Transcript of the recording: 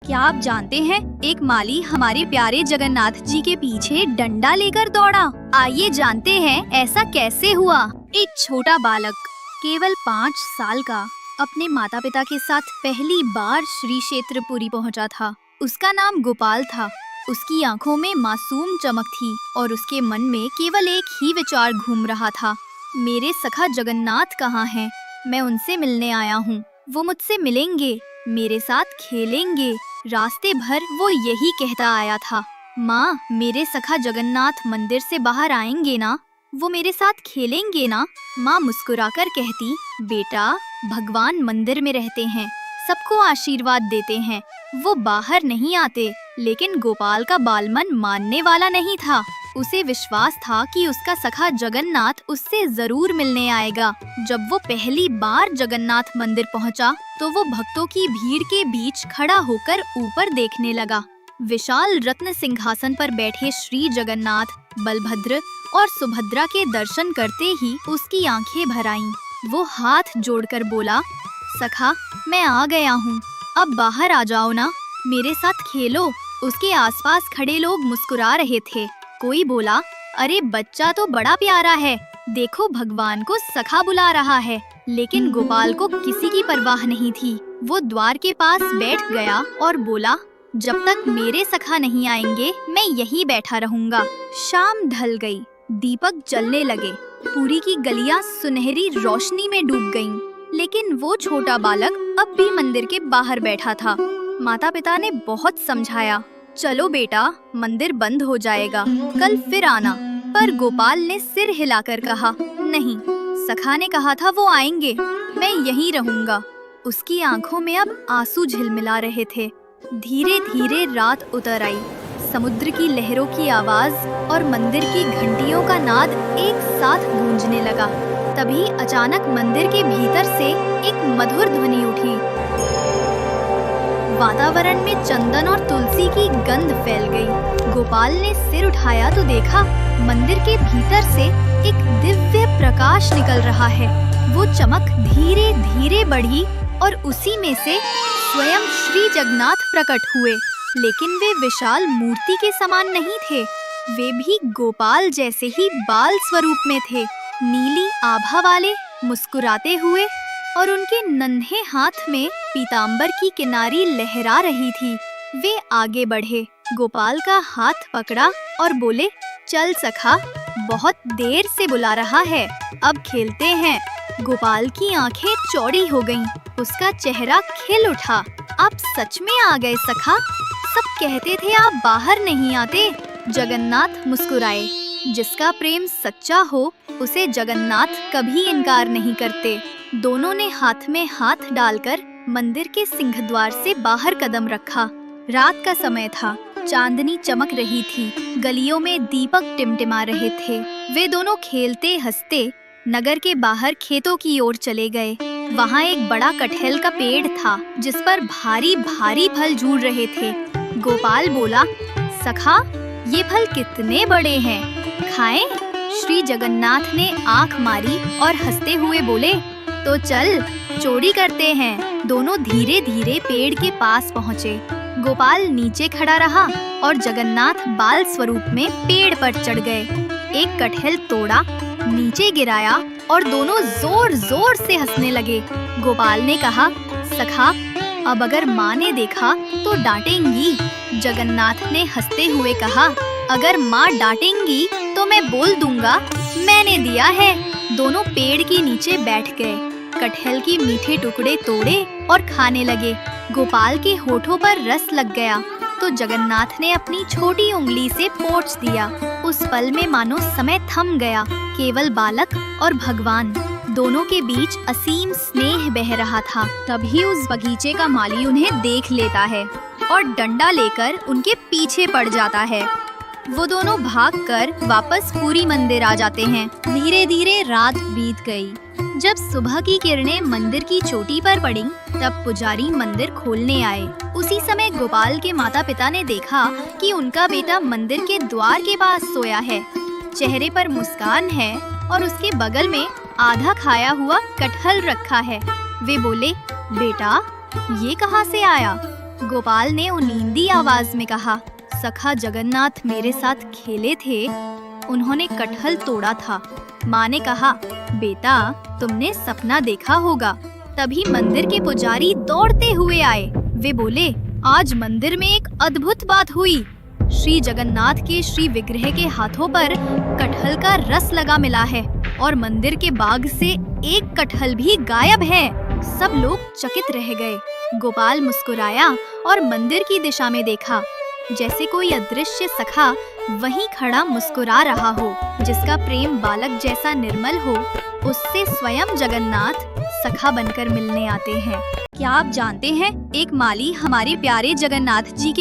क्या आप जानते हैं, एक माली हमारे प्यारे जगन्नाथ जी के पीछे डंडा लेकर दौड़ा। आइए जानते हैं ऐसा कैसे हुआ। एक छोटा बालक केवल 5 साल का अपने माता पिता के साथ पहली बार श्री क्षेत्रपुरी पहुंचा था। उसका नाम गोपाल था। उसकी आंखों में मासूम चमक थी और उसके मन में केवल एक ही विचार घूम रहा था, मेरे सखा जगन्नाथ कहाँ हैं? मैं उनसे मिलने आया हूँ। वो मुझसे मिलेंगे, मेरे साथ खेलेंगे। रास्ते भर वो यही कहता आया था, माँ मेरे सखा जगन्नाथ मंदिर से बाहर आएंगे ना? वो मेरे साथ खेलेंगे ना? माँ मुस्कुराकर कहती, बेटा भगवान मंदिर में रहते हैं, सबको आशीर्वाद देते हैं, वो बाहर नहीं आते। लेकिन गोपाल का बालमन मानने वाला नहीं था। उसे विश्वास था कि उसका सखा जगन्नाथ उससे जरूर मिलने आएगा। जब वो पहली बार जगन्नाथ मंदिर पहुंचा, तो वो भक्तों की भीड़ के बीच खड़ा होकर ऊपर देखने लगा। विशाल रत्न सिंहासन पर बैठे श्री जगन्नाथ, बलभद्र और सुभद्रा के दर्शन करते ही उसकी आंखें भर आईं। वो हाथ जोड़कर बोला, सखा मैं आ गया हूँ, अब बाहर आ जाओ ना, मेरे साथ खेलो। उसके आसपास खड़े लोग मुस्कुरा रहे थे। कोई बोला, अरे बच्चा तो बड़ा प्यारा है, देखो भगवान को सखा बुला रहा है। लेकिन गोपाल को किसी की परवाह नहीं थी। वो द्वार के पास बैठ गया और बोला, जब तक मेरे सखा नहीं आएंगे मैं यहीं बैठा रहूंगा। शाम ढल गई, दीपक जलने लगे, पूरी की गलियां सुनहरी रोशनी में डूब गईं। लेकिन वो छोटा बालक अब भी मंदिर के बाहर बैठा था। माता पिता ने बहुत समझाया, चलो बेटा मंदिर बंद हो जाएगा, कल फिर आना। पर गोपाल ने सिर हिलाकर कहा, नहीं, सखा ने कहा था वो आएंगे, मैं यहीं रहूंगा। उसकी आंखों में अब आंसू झिलमिला रहे थे। धीरे धीरे रात उतर आई। समुद्र की लहरों की आवाज और मंदिर की घंटियों का नाद एक साथ गूंजने लगा। तभी अचानक मंदिर के भीतर से एक मधुर ध्वनि उठी। वातावरण में चंदन और तुलसी की गंध फैल गई। गोपाल ने सिर उठाया तो देखा, मंदिर के भीतर से एक दिव्य प्रकाश निकल रहा है। वो चमक धीरे धीरे बढ़ी और उसी में से स्वयं श्री जगन्नाथ प्रकट हुए। लेकिन वे विशाल मूर्ति के समान नहीं थे, वे भी गोपाल जैसे ही बाल स्वरूप में थे, नीली आभा वाले, मुस्कुराते हुए, और उनके नन्हे हाथ में पीतांबर की किनारी लहरा रही थी। वे आगे बढ़े, गोपाल का हाथ पकड़ा और बोले, चल सखा, बहुत देर से बुला रहा है, अब खेलते हैं। गोपाल की आंखें चौड़ी हो गईं, उसका चेहरा खिल उठा। आप सच में आ गए सखा, सब कहते थे आप बाहर नहीं आते। जगन्नाथ मुस्कुराए, जिसका प्रेम सच्चा हो उसे जगन्नाथ कभी इनकार नहीं करते। दोनों ने हाथ में हाथ डालकर मंदिर के सिंहद्वार से बाहर कदम रखा। रात का समय था, चांदनी चमक रही थी, गलियों में दीपक टिमटिमा रहे थे। वे दोनों खेलते हंसते नगर के बाहर खेतों की ओर चले गए। वहाँ एक बड़ा कटहल का पेड़ था, जिस पर भारी भारी फल झूल रहे थे। गोपाल बोला, सखा ये फल कितने बड़े हैं, खाएं? श्री जगन्नाथ ने आंख मारी और हंसते हुए बोले, तो चल चोरी करते हैं। दोनों धीरे धीरे पेड़ के पास पहुँचे। गोपाल नीचे खड़ा रहा और जगन्नाथ बाल स्वरूप में पेड़ पर चढ़ गए। एक कटहल तोड़ा, नीचे गिराया और दोनों जोर जोर से हंसने लगे। गोपाल ने कहा, सखा अब अगर माँ ने देखा तो डांटेंगी। जगन्नाथ ने हंसते हुए कहा, अगर माँ डांटेंगी तो मैं बोल दूंगा मैंने दिया है। दोनों पेड़ के नीचे बैठ गए, कटहल के मीठे टुकड़े तोड़े और खाने लगे। गोपाल के होठों पर रस लग गया तो जगन्नाथ ने अपनी छोटी उंगली से पोंछ दिया। उस पल में मानो समय थम गया। केवल बालक और भगवान दोनों के बीच असीम स्नेह बह रहा था। तभी उस बगीचे का माली उन्हें देख लेता है और डंडा लेकर उनके पीछे पड़ जाता है। वो दोनों भागकर वापस पूरी मंदिर आ जाते हैं। धीरे धीरे रात बीत गई। जब सुबह की किरणें मंदिर की चोटी पर पड़ी, तब पुजारी मंदिर खोलने आए। उसी समय गोपाल के माता पिता ने देखा कि उनका बेटा मंदिर के द्वार के पास सोया है। चेहरे पर मुस्कान है और उसके बगल में आधा खाया हुआ कटहल रखा है। वे बोले, बेटा ये कहाँ से आया? गोपाल ने उनींदी आवाज में कहा, सखा जगन्नाथ मेरे साथ खेले थे, उन्होंने कटहल तोड़ा था। माँ ने कहा, बेटा तुमने सपना देखा होगा। तभी मंदिर के पुजारी दौड़ते हुए आए। वे बोले, आज मंदिर में एक अद्भुत बात हुई। श्री जगन्नाथ के श्री विग्रह के हाथों पर कटहल का रस लगा मिला है और मंदिर के बाग से एक कटहल भी गायब है। सब लोग चकित रह गए। गोपाल मुस्कुराया और मंदिर की दिशा में देखा, जैसे कोई अदृश्य सखा वहीं खड़ा मुस्कुरा रहा हो, जिसका प्रेम बालक जैसा निर्मल हो। उससे स्वयं जगन्नाथ सखा बनकर मिलने आते हैं। क्या आप जानते हैं, एक माली हमारे प्यारे जगन्नाथ जी के